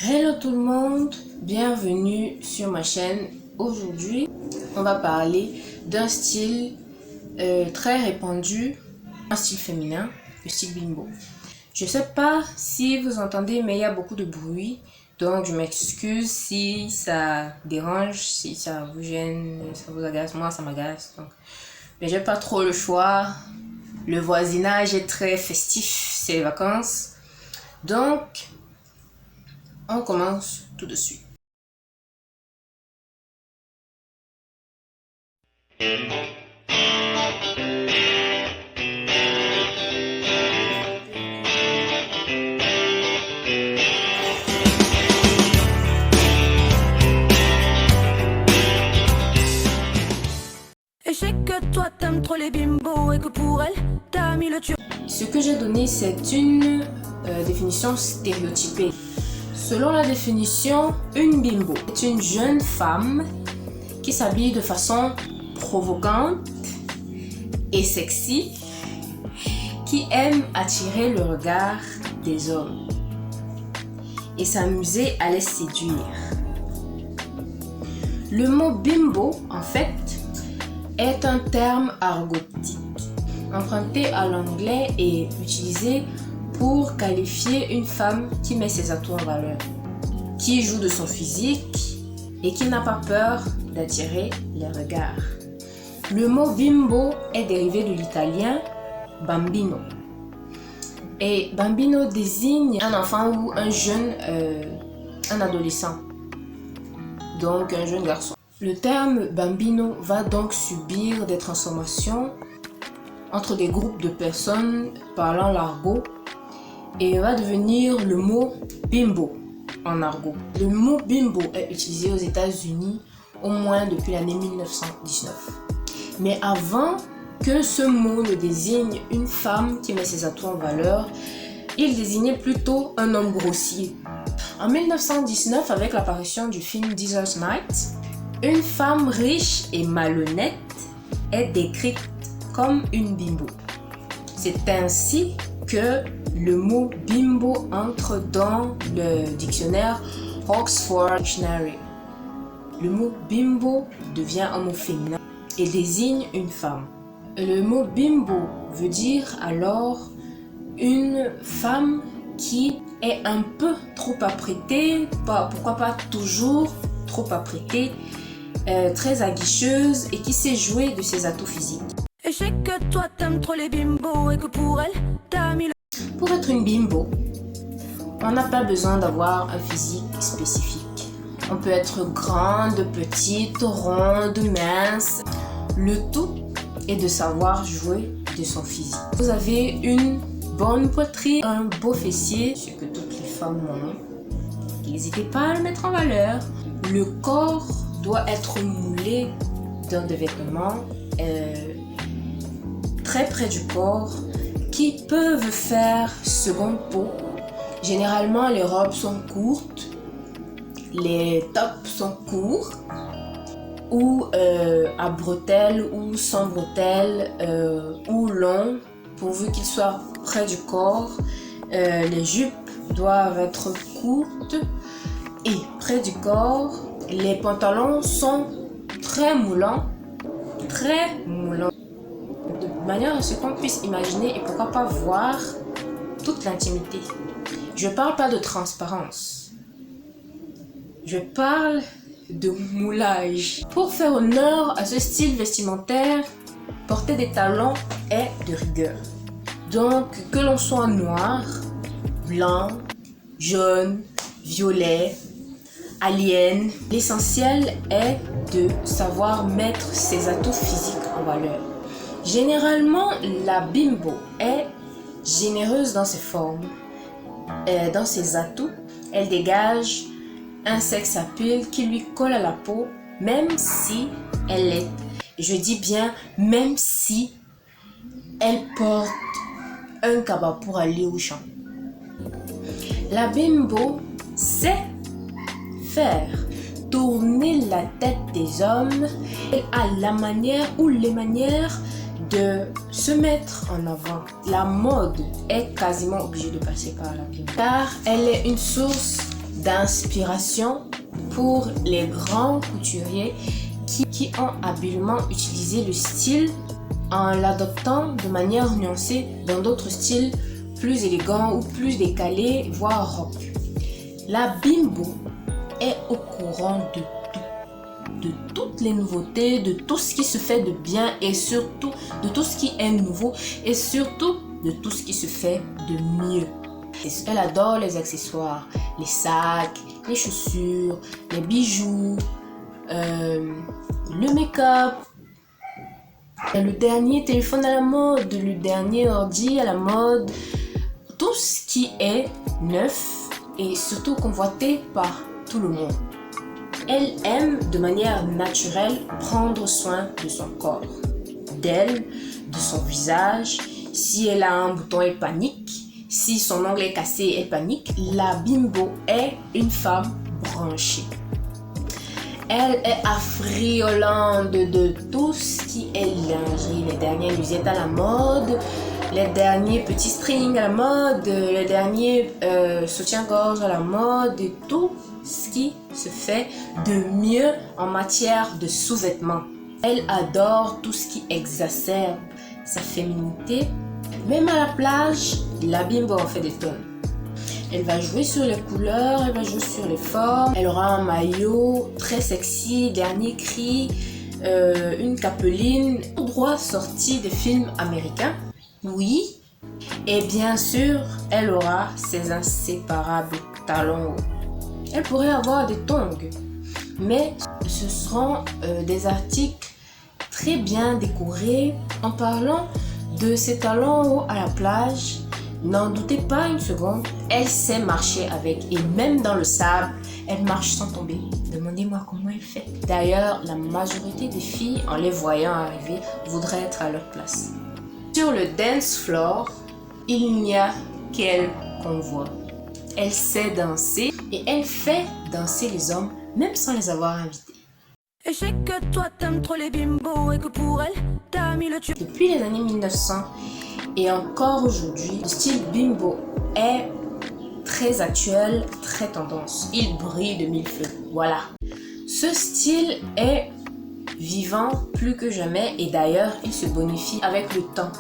Hello tout le monde, bienvenue sur ma chaîne. Aujourd'hui, on va parler d'un style très répandu, un style féminin, le style bimbo. Je sais pas si vous entendez, mais il y a beaucoup de bruit, donc je m'excuse si ça dérange, si ça vous gêne, ça vous agace. Moi, ça m'agace. Mais j'ai pas trop le choix. Le voisinage est très festif, c'est les vacances. Donc, on commence tout de suite. Et je sais que toi t'aimes trop les bimbos et que pour elle t'as mis le tuyau. Ce que j'ai donné, c'est une définition stéréotypée. Selon la définition, une bimbo est une jeune femme qui s'habille de façon provocante et sexy, qui aime attirer le regard des hommes et s'amuser à les séduire. Le mot bimbo, en fait, est un terme argotique emprunté à l'anglais et utilisé pour qualifier une femme qui met ses atouts en valeur, qui joue de son physique et qui n'a pas peur d'attirer les regards. Le mot bimbo est dérivé de l'italien bambino. Et bambino désigne un enfant ou un jeune, un adolescent, donc un jeune garçon. Le terme bambino va donc subir des transformations entre des groupes de personnes parlant l'argot et va devenir le mot bimbo en argot. Le mot bimbo est utilisé aux États-Unis au moins depuis l'année 1919. Mais avant que ce mot ne désigne une femme qui met ses atouts en valeur, il désignait plutôt un homme grossier. En 1919, avec l'apparition du film Desert's Night, une femme riche et malhonnête est décrite comme une bimbo. C'est ainsi que le mot bimbo entre dans le dictionnaire Oxford Dictionary. Le mot bimbo devient un mot féminin et désigne une femme. Le mot bimbo veut dire alors une femme qui est un peu trop apprêtée, pourquoi pas toujours trop apprêtée, très aguicheuse et qui sait jouer de ses atouts physiques. Et je sais que toi t'aimes trop les bimbos et que pour elle t'as mis le... Pour être une bimbo, on n'a pas besoin d'avoir un physique spécifique. On peut être grande, petite, ronde, mince. Le tout est de savoir jouer de son physique. Vous avez une bonne poitrine, un beau fessier, ce que toutes les femmes ont. N'hésitez pas à le mettre en valeur. Le corps doit être moulé dans des vêtements très près du corps qui peuvent faire seconde peau. Généralement, les robes sont courtes, les tops sont courts ou à bretelles ou sans bretelles ou longs pourvu qu'ils soient près du corps. Les jupes doivent être courtes et près du corps. Les pantalons sont très moulants, de manière à ce qu'on puisse imaginer et pourquoi pas voir toute l'intimité. Je parle pas de transparence, je parle de moulage. Pour faire honneur à ce style vestimentaire, porter des talons est de rigueur. Donc que l'on soit noir, blanc, jaune, violet, alien, l'essentiel est de savoir mettre ses atouts physiques en valeur. Généralement, la bimbo est généreuse dans ses formes, dans ses atouts. Elle dégage un sex appeal qui lui colle à la peau, même si elle est, je dis bien, même si elle porte un cabas pour aller au champ. La bimbo sait faire tourner la tête des hommes et a la manière ou les manières de se mettre en avant. La mode est quasiment obligée de passer par la bimbo car elle est une source d'inspiration pour les grands couturiers qui ont habilement utilisé le style en l'adoptant de manière nuancée dans d'autres styles plus élégants ou plus décalés, voire rock. La bimbo est au courant de toutes les nouveautés, de tout ce qui se fait de bien et surtout de tout ce qui est nouveau et surtout de tout ce qui se fait de mieux. Elle adore les accessoires, les sacs, les chaussures, les bijoux, le make-up, le dernier téléphone à la mode, le dernier ordi à la mode, tout ce qui est neuf et surtout convoité par tout le monde. Elle aime de manière naturelle prendre soin de son corps, d'elle, de son visage. Si elle a un bouton, elle panique. Si son ongle est cassé, elle panique. La bimbo est une femme branchée. Elle est affriolante de tout ce qui est lingerie, les dernières nuisettes à la mode, les derniers petits strings à la mode, les derniers soutiens-gorge à la mode et tout ce qui se fait de mieux en matière de sous-vêtements. Elle adore tout ce qui exacerbe sa féminité. Même à la plage, la bimbo en fait des tonnes. Elle va jouer sur les couleurs, elle va jouer sur les formes. Elle aura un maillot très sexy, dernier cri, une capeline, tout droit sorti des films américains. Oui. Et bien sûr, elle aura ses inséparables talons hauts. Elle pourrait avoir des tongs, mais ce seront des articles très bien décorés. En parlant de ses talons hauts à la plage, n'en doutez pas une seconde, elle sait marcher avec et même dans le sable, elle marche sans tomber. Demandez-moi comment elle fait. D'ailleurs, la majorité des filles, en les voyant arriver, voudraient être à leur place. Sur le dance floor, il n'y a qu'elle qu'on voit. Elle sait danser et elle fait danser les hommes même sans les avoir invités. Et je sais que toi t'aimes trop les bimbos et que pour elle t'as mis le tube. Depuis les années 1900 et encore aujourd'hui, le style bimbo est très actuel, très tendance. Il brille de mille feux. Voilà. Ce style est vivant plus que jamais et d'ailleurs il se bonifie avec le temps.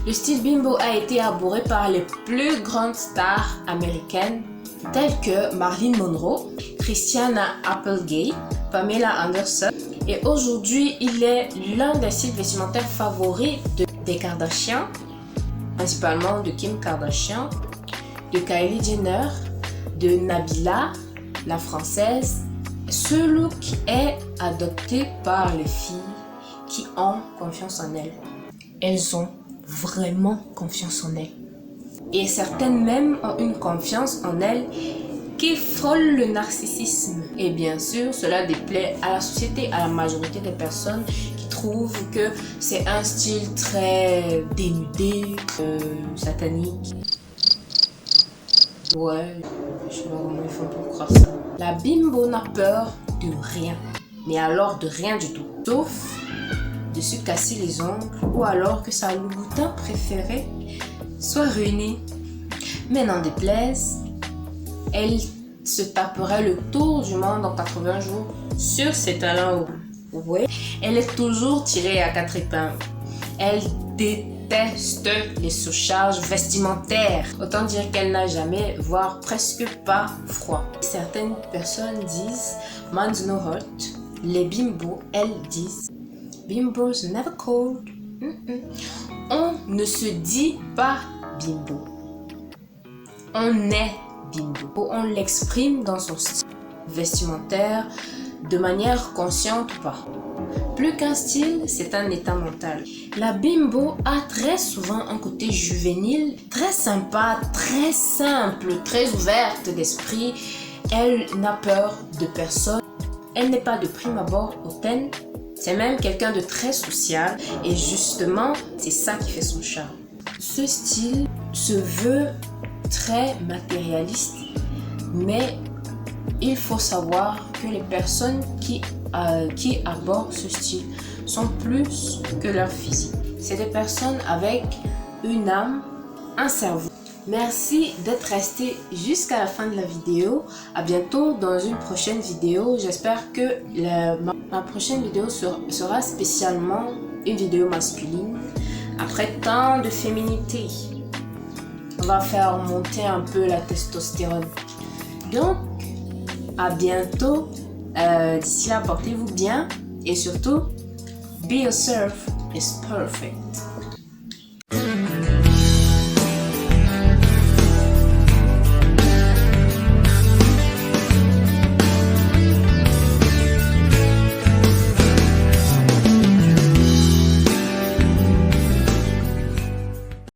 Le style bimbo a été arboré par les plus grandes stars américaines telles que Marilyn Monroe, Christiana Applegate, Pamela Anderson et aujourd'hui il est l'un des styles vestimentaires favoris des Kardashian, principalement de Kim Kardashian, de Kylie Jenner, de Nabila, la française. Ce look est adopté par les filles qui ont confiance en elles. Elles ont vraiment confiance en elles. Et certaines même ont une confiance en elles qui frôle le narcissisme. Et bien sûr, cela déplaît à la société, à la majorité des personnes qui trouvent que c'est un style très dénudé, satanique. Ouais, je sais pas comment ils font pour croire ça. La bimbo n'a peur de rien, mais alors de rien du tout. Sauf de se casser les ongles ou alors que sa louboutin préférée soit ruinée. Mais n'en déplaise, elle se taperait le tour du monde en 80 jours sur ses talons hauts. Ouais. Elle est toujours tirée à quatre épingles. Elle déteste les surcharges vestimentaires. Autant dire qu'elle n'a jamais, voire presque pas froid. Certaines personnes disent man's no hot. Les bimbos, elles disent bimbos never cold. On ne se dit pas bimbo. On est bimbo. On l'exprime dans son style vestimentaire de manière consciente ou pas. Plus qu'un style, c'est un état mental. La bimbo a très souvent un côté juvénile, très sympa, très simple, très ouverte d'esprit. Elle n'a peur de personne. Elle n'est pas de prime abord hautaine. C'est même quelqu'un de très social et justement, c'est ça qui fait son charme. Ce style se veut très matérialiste, mais il faut savoir que les personnes qui abordent ce style sont plus que leur physique. C'est des personnes avec une âme, un cerveau. Merci d'être resté jusqu'à la fin de la vidéo. À bientôt dans une prochaine vidéo. J'espère que ma prochaine vidéo sera spécialement une vidéo masculine. Après tant de féminité, on va faire monter un peu la testostérone. Donc, à bientôt. D'ici là, portez-vous bien et surtout, be yourself is perfect.